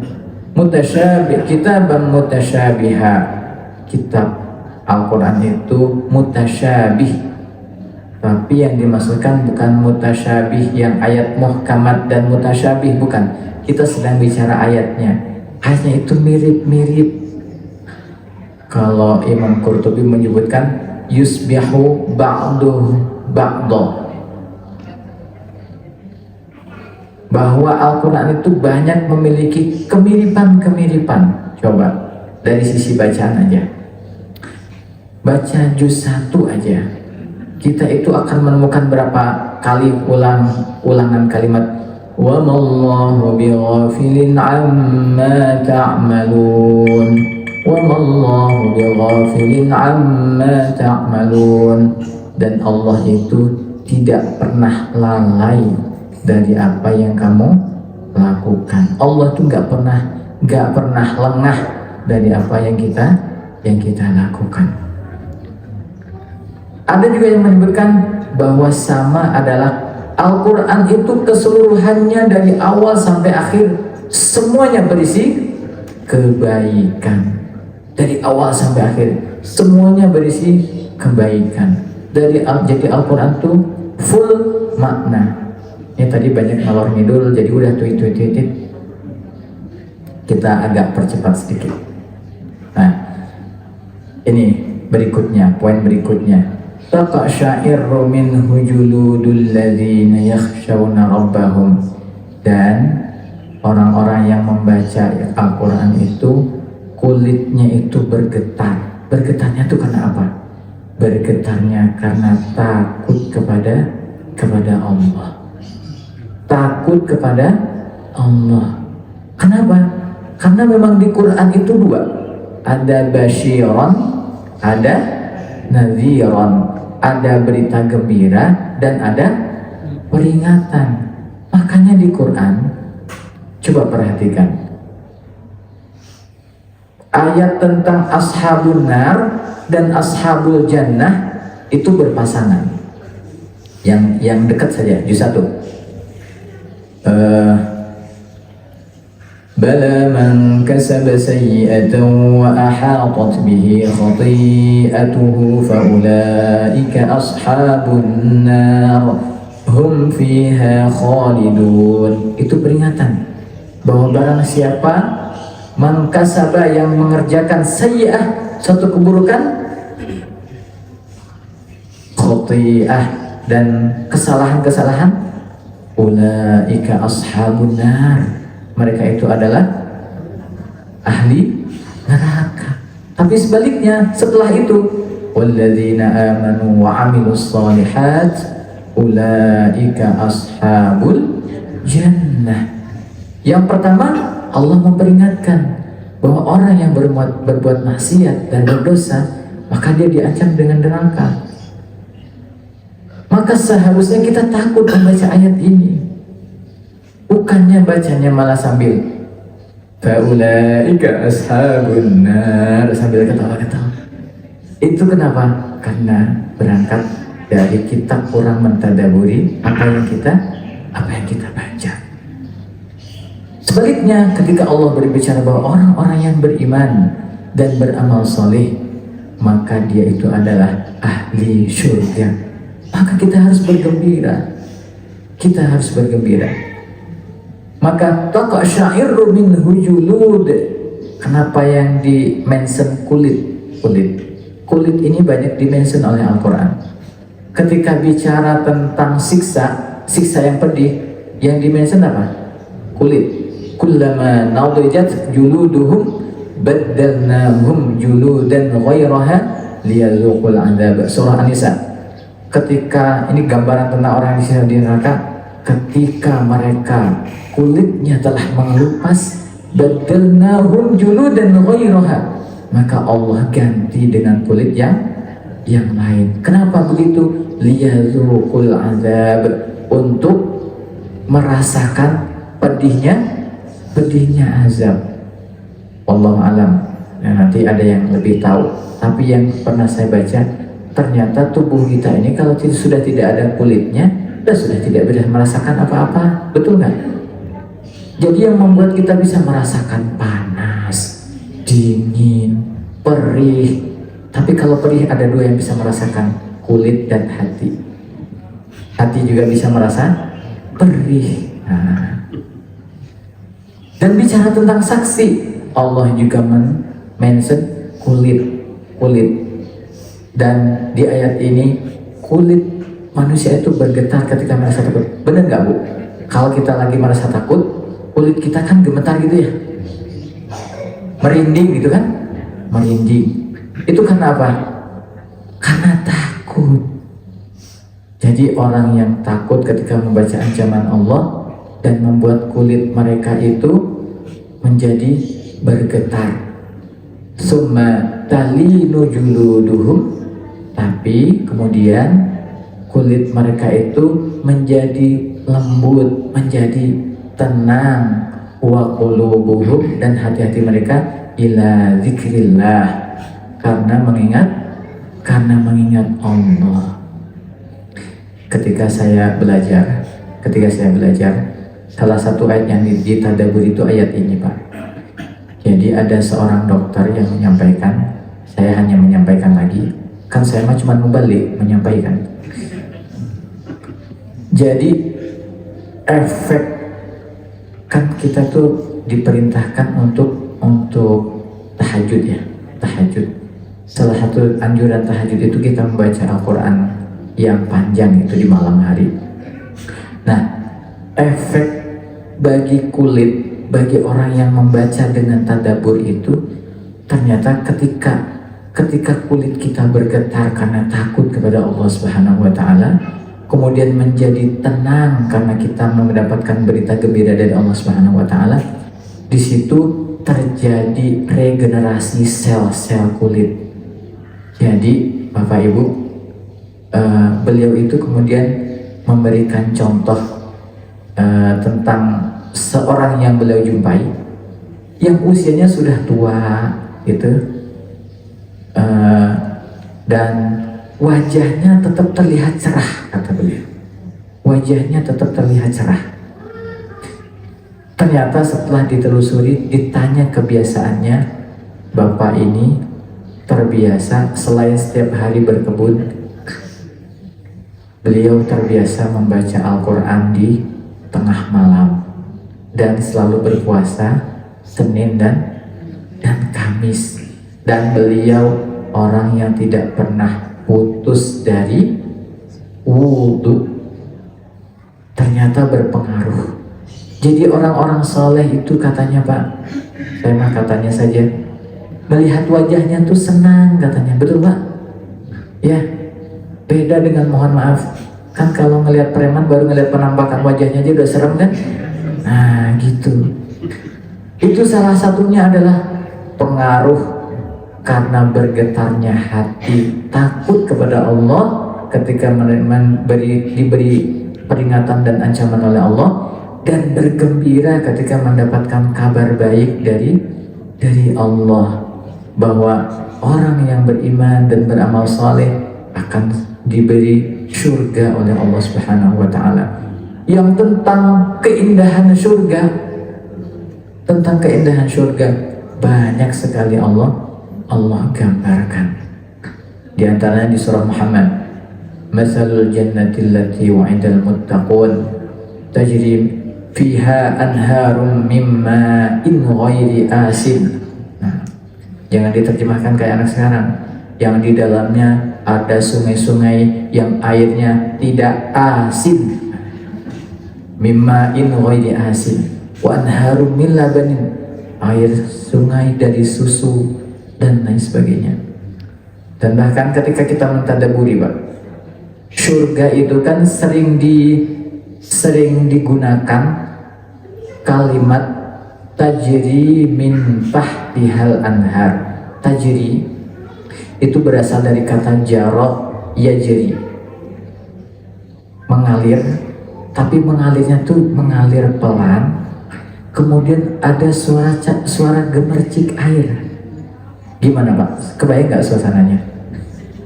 Mutasyabih, kitab mutasyabiha. Kitab Al-Quran itu mutasyabih, tapi yang dimaksudkan bukan mutasyabih yang ayat muhkamat dan mutasyabih, bukan. Kita sedang bicara ayatnya. Ayatnya itu mirip-mirip. Kalau Imam Qurtubi menyebutkan yusbihu ba'duh ba'doh, bahwa Al-Quran itu banyak memiliki kemiripan-kemiripan. Coba dari sisi bacaan aja, baca juz 1 aja, kita itu akan menemukan berapa kali ulangan kalimat wa mallahu bighafilin amma ta'malun, wa mallahu bighafilin amma ta'malun. Dan Allah itu tidak pernah lalai dari apa yang kamu lakukan. Allah tuh nggak pernah lengah dari apa yang kita lakukan. Ada juga yang menyebutkan bahwa sama adalah Al-Quran itu keseluruhannya dari awal sampai akhir semuanya berisi kebaikan. Dari awal sampai akhir semuanya berisi kebaikan. Jadi Al-Quran itu full makna. Ini tadi banyak ngalor ngidul, jadi udah tweet. Kita agak percepat sedikit. Nah, ini berikutnya, poin berikutnya. Taqasha'irru minhu juludul ladzina yakhshawna rabbahum. Dan orang-orang yang membaca Al-Quran itu kulitnya itu bergetar. Bergetarnya itu karena apa? Bergetarnya karena takut kepada Allah. Takut kepada Allah. Kenapa? Karena memang di Quran itu dua. Ada basyiran, ada nadhiran. Ada berita gembira dan ada peringatan. Makanya di Quran, coba perhatikan ayat tentang ashabun nar dan ashabul jannah itu berpasangan. Yang dekat saja, juz 1. Bala man kasaba sayyi'atan wa ahatat bihi khati'atuhu fa ulaika ashabun nar hum fiha khalidun. Itu peringatan bahwa barang siapa man kasaba yang mengerjakan sayyi'ah, suatu keburukan, khati'ah dan kesalahan-kesalahan, ulaika ashabun nar, mereka itu adalah ahli neraka. Tapi sebaliknya, setelah itu, walladzina amanu wa amilus shalihat ulaika ashabul jannah. Yang pertama, Allah memperingatkan bahwa orang yang berbuat maksiat dan berdosa, maka dia diancam dengan neraka. Maka seharusnya kita takut membaca ayat ini. Bukannya bacanya malah sambil faulaika ashabun nar sambil ketawa-ketawa. Itu kenapa? Karena berangkat dari kita kurang mentadaburi apa yang kita baca. Sebaliknya, ketika Allah berbicara bahwa orang-orang yang beriman dan beramal soleh, maka dia itu adalah ahli surga. Maka kita harus bergembira. Maka taqasha'irru minhu julud. Kenapa yang di-mention kulit? Kulit ini banyak di-mention oleh Al-Quran. Ketika bicara tentang siksa yang pedih, yang di-mention apa? Kulit. Kullama nadijat juluduhum baddalnahum juludan ghairaha liyadzuqul 'adzab. Surah An-Nisa. Ketika ini gambaran tentang orang yang di neraka, ketika mereka kulitnya telah mengelupas, baddalnahum juludan ghairaha, maka Allah ganti dengan kulit yang lain. Kenapa begitu? Liyadzuqul 'adzab, untuk merasakan pedihnya azab. Wallahu alam. Nanti ada yang lebih tahu. Tapi yang pernah saya baca, ternyata tubuh kita ini kalau sudah tidak ada kulitnya, sudah tidak bisa merasakan apa-apa. Betul nggak? Jadi yang membuat kita bisa merasakan panas, dingin, perih. Tapi kalau perih ada dua yang bisa merasakan, kulit dan hati. Hati juga bisa merasa perih. Dan bicara tentang saksi, Allah juga mention kulit. Dan di ayat ini kulit manusia itu bergetar ketika merasa takut. Benar nggak, Bu? Kalau kita lagi merasa takut, kulit kita kan gemetar gitu ya, merinding gitu kan, itu karena apa? Karena takut. Jadi orang yang takut ketika membaca ancaman Allah dan membuat kulit mereka itu menjadi bergetar. Summa talinu juluduhum, tapi kemudian kulit mereka itu menjadi lembut, menjadi tenang, wa qulubuhum, dan hati-hati mereka ila zikrillah, karena mengingat Allah. Ketika saya belajar, salah satu ayat yang ditadabur itu ayat ini, Pak. Jadi ada seorang dokter yang menyampaikan, saya hanya menyampaikan lagi, kan saya mah cuma mubalik menyampaikan. Jadi efek, kan kita tuh diperintahkan untuk tahajud ya, tahajud. Salah satu anjuran tahajud itu kita membaca Al-Quran yang panjang itu di malam hari. Nah, efek bagi kulit, bagi orang yang membaca dengan tadabbur itu, ternyata ketika kulit kita bergetar karena takut kepada Allah Subhanahu wa Ta'ala, kemudian menjadi tenang karena kita mendapatkan berita gembira dari Allah Subhanahu wa Ta'ala, di situ terjadi regenerasi sel-sel kulit. Jadi Bapak Ibu, beliau itu kemudian memberikan contoh tentang seorang yang beliau jumpai yang usianya sudah tua gitu, dan wajahnya tetap terlihat cerah, kata beliau. Wajahnya tetap terlihat cerah. Ternyata setelah ditelusuri, ditanya kebiasaannya, bapak ini terbiasa selain setiap hari berkebun, beliau terbiasa membaca Al-Quran di tengah malam dan selalu berpuasa Senin dan Kamis. Dan beliau orang yang tidak pernah putus dari wudhu. Ternyata berpengaruh. Jadi orang-orang soleh itu katanya, Pak, saya mah katanya saja, melihat wajahnya tuh senang katanya. Betul Pak? Ya, beda dengan, mohon maaf, kan kalau ngelihat preman baru ngelihat penampakan wajahnya aja udah serem kan? Nah gitu. Itu salah satunya adalah pengaruh karena bergetarnya hati, takut kepada Allah ketika diberi peringatan dan ancaman oleh Allah, dan bergembira ketika mendapatkan kabar baik dari Allah, bahwa orang yang beriman dan beramal saleh akan diberi surga oleh Allah Subhanahu wa Ta'ala. Yang tentang keindahan surga banyak sekali Allah gambarkan. Di antaranya di surah Muhammad, masalul jannati allati wa'idal muttaqun tajri fiha anharum mimma in ghairi asin. Nah, jangan diterjemahkan kayak anak sekarang yang di dalamnya ada sungai-sungai yang airnya tidak asin. Mimma in ghairi asin wa anharum min labanin, air sungai dari susu dan lain sebagainya. Dan bahkan ketika kita mentadaburi, Pak, surga itu kan sering digunakan kalimat tajri min tahtihal anhar. Tajri itu berasal dari kata jara yajri, mengalir, tapi mengalirnya tuh mengalir pelan, kemudian ada suara gemercik air. Gimana Pak? Kebayang nggak suasananya?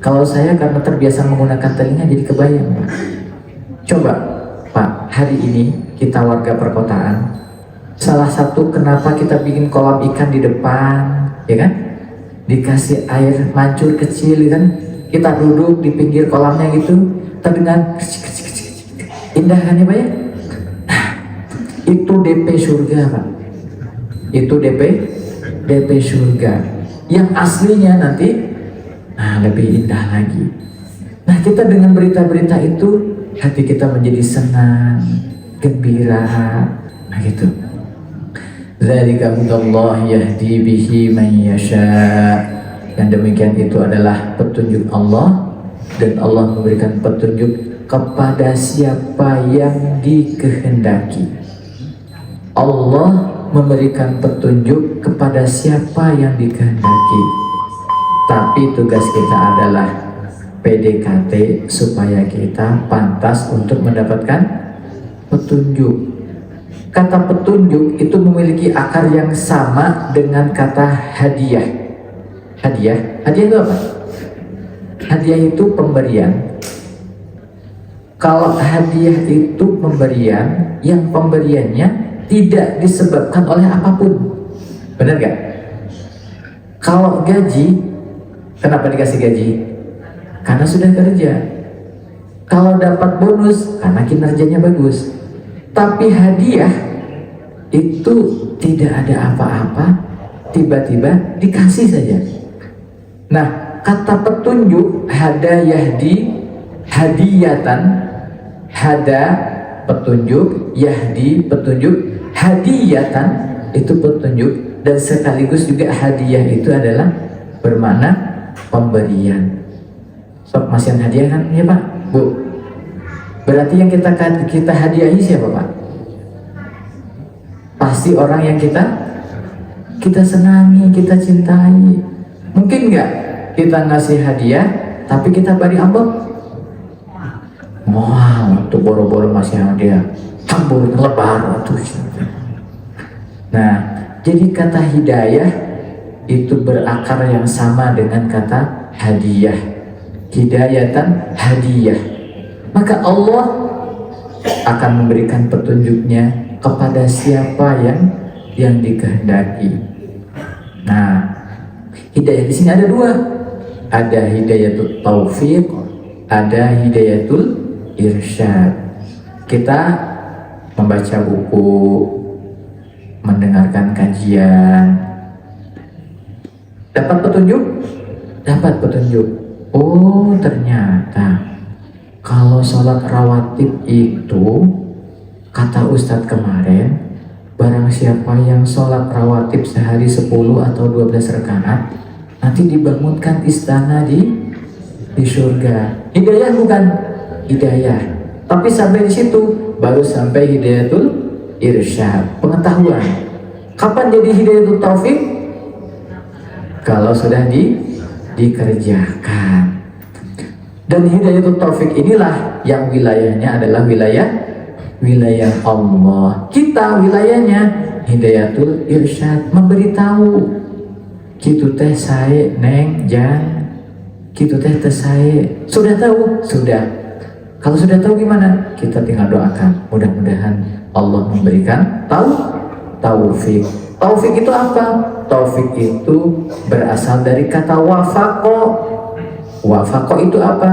Kalau saya karena terbiasa menggunakan telinga jadi kebayang, Pak. Coba Pak, hari ini kita warga perkotaan, salah satu kenapa kita bikin kolam ikan di depan, ya kan? Dikasih air mancur kecil, kan? Kita duduk di pinggir kolamnya gitu, terdengar indah kan ya Pak ya? Nah, itu DP surga Pak. Itu DP surga. Yang aslinya nanti lebih indah lagi. Nah, kita dengan berita-berita itu hati kita menjadi senang, gembira. Nah gitu. Dzalika hudallah yahdi bihi man yasha. Yang demikian itu adalah petunjuk Allah, dan Allah memberikan petunjuk kepada siapa yang dikehendaki. Allah memberikan petunjuk kepada siapa yang dikehendaki. Tapi tugas kita adalah PDKT supaya kita pantas untuk mendapatkan petunjuk. Kata petunjuk itu memiliki akar yang sama dengan kata hadiah. Hadiah itu apa? Hadiah itu pemberian. Kalau hadiah itu pemberian, yang pemberiannya tidak disebabkan oleh apapun. Benar gak? Kalau gaji, kenapa dikasih gaji? Karena sudah kerja. Kalau dapat bonus, karena kinerjanya bagus. Tapi hadiah itu tidak ada apa-apa, tiba-tiba dikasih saja. Nah, kata petunjuk hada yahdi hadiyatan, hada petunjuk, yahdi petunjuk, hadiyatan itu petunjuk, dan sekaligus juga hadiah itu adalah bermakna pemberian. So, masih hadiah kan ya Pak, Bu? Berarti yang kita hadiahi siapa Pak? Pasti orang yang kita senangi, kita cintai. Mungkin nggak kita ngasih hadiah tapi kita beri amplop? Wow, tuh boro-boro masih hadiah, campur lebar tuh. Nah, jadi kata hidayah itu berakar yang sama dengan kata hadiah. Hidayatan, hadiah. Maka Allah akan memberikan petunjuknya kepada siapa yang dikehendaki. Nah, hidayah di sini ada dua. Ada hidayatul taufiq, ada hidayatul irsyad. Kita membaca buku, mendengarkan kajian, dapat petunjuk? Dapat petunjuk. Oh, ternyata kalau sholat rawatib itu, kata Ustadz kemarin, barang siapa yang sholat rawatib sehari 10 atau 12 rakaat, nanti dibangunkan istana di surga. Hidayah bukan? Hidayah. Tapi sampai di situ baru sampai hidayatul irsyad, pengetahuan. Kapan jadi hidayatul taufik? Kalau sudah dikerjakan. Dan hidayatul taufik inilah yang wilayahnya adalah wilayah Allah. Kita wilayahnya hidayatul irsyad, memberitahu. Kitu teh sae neng jan, kitu teh sae. Sudah tahu? Sudah. Kalau sudah tahu gimana? Kita tinggal doakan. Mudah-mudahan Allah memberikan taufik. Taufik itu apa? Taufik itu berasal dari kata wafaqo. Wafaqo itu apa?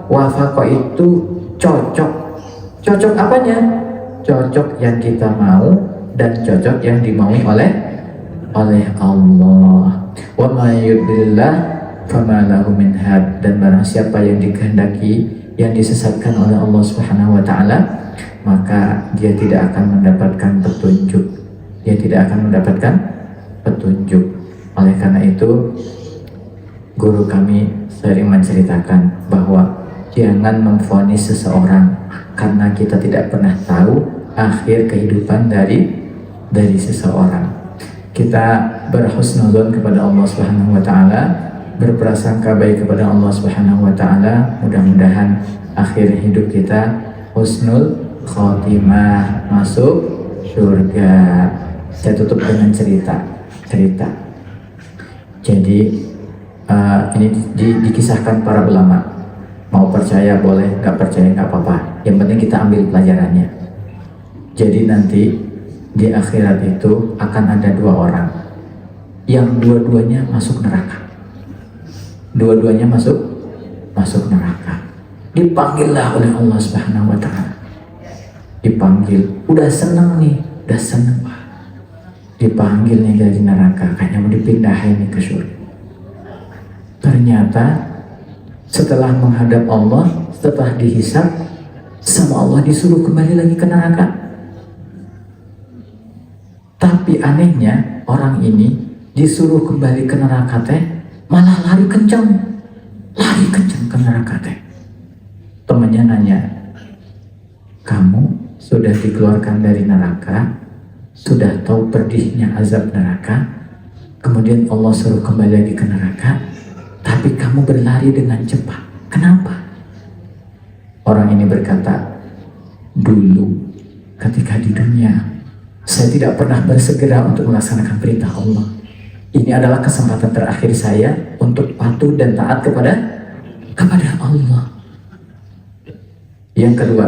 Wafaqo itu cocok. Cocok apanya? Cocok yang kita mau dan cocok yang dimaui oleh Allah. Wa may yudlillah fama lahu min had. Dan barang siapa yang dikehendaki, yang disesatkan oleh Allah Subhanahu wa taala, maka dia tidak akan mendapatkan petunjuk. Dia tidak akan mendapatkan petunjuk. Oleh karena itu, guru kami sering menceritakan bahwa jangan memvonis seseorang karena kita tidak pernah tahu akhir kehidupan dari seseorang. Kita berhusnuzon kepada Allah Subhanahu wa taala, berprasangka baik kepada Allah Subhanahu wa taala. Mudah-mudahan akhir hidup kita husnul khotimah, masuk surga. Saya tutup dengan cerita. Jadi ini dikisahkan para ulama. Mau percaya boleh, nggak percaya nggak apa-apa. Yang penting kita ambil pelajarannya. Jadi nanti di akhirat itu akan ada dua orang yang dua-duanya masuk neraka. Dua-duanya masuk neraka. Dipanggillah oleh Allah Subhanahu wa taala. Dipanggil, udah seneng nih, udah seneng. Dipanggil nih dari neraka, kayaknya mau dipindahin nih ke surga. Ternyata setelah menghadap Allah, setelah dihisab sama Allah, disuruh kembali lagi ke neraka. Tapi anehnya orang ini disuruh kembali ke neraka teh malah lari kencang ke neraka teh. Temannya nanya, kamu sudah dikeluarkan dari neraka, sudah tahu pedihnya azab neraka, kemudian Allah suruh kembali lagi ke neraka, tapi kamu berlari dengan cepat. Kenapa? Orang ini berkata, dulu ketika di dunia Saya tidak pernah bersegera untuk melaksanakan perintah Allah. Ini adalah kesempatan terakhir saya untuk patuh dan taat kepada Allah. Yang kedua,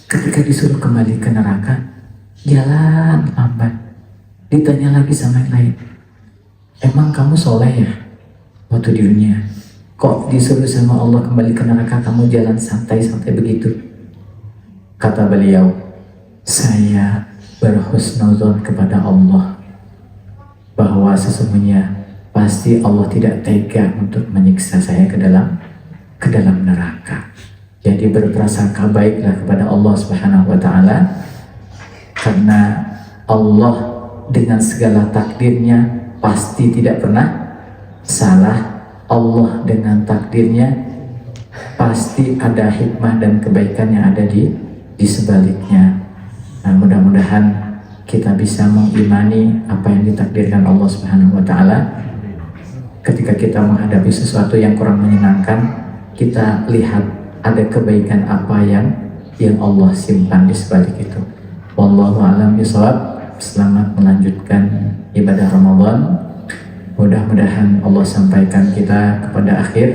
ketika disuruh kembali ke neraka, jalan lambat. Ditanya lagi sama yang lain, emang kamu soleh ya waktu di dunia? Kok disuruh sama Allah kembali ke neraka kamu jalan santai-santai begitu? Kata beliau, saya berhusnuzon kepada Allah bahwa sesungguhnya pasti Allah tidak tega untuk menyiksa saya ke dalam neraka. Jadi berprasangka baiklah kepada Allah Subhanahu wa taala, karena Allah dengan segala takdirnya pasti tidak pernah salah. Allah dengan takdirnya pasti ada hikmah dan kebaikan yang ada di sebaliknya. Nah, mudah-mudahan kita bisa mengimani apa yang ditakdirkan Allah Subhanahu wa taala. Ketika kita menghadapi sesuatu yang kurang menyenangkan, kita lihat ada kebaikan apa yang Allah simpan di sebalik itu. Wallahu a'lam bishawab. Selamat melanjutkan ibadah Ramadan. Mudah-mudahan Allah sampaikan kita kepada akhir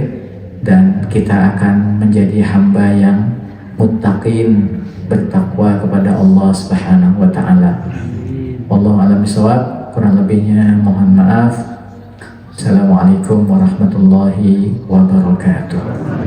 dan kita akan menjadi hamba yang muttaqin, bertakwa kepada Allah Subhanahu wa taala. Wallahu a'lam bishawab. Kurang lebihnya mohon maaf. Assalamualaikum warahmatullahi wabarakatuh.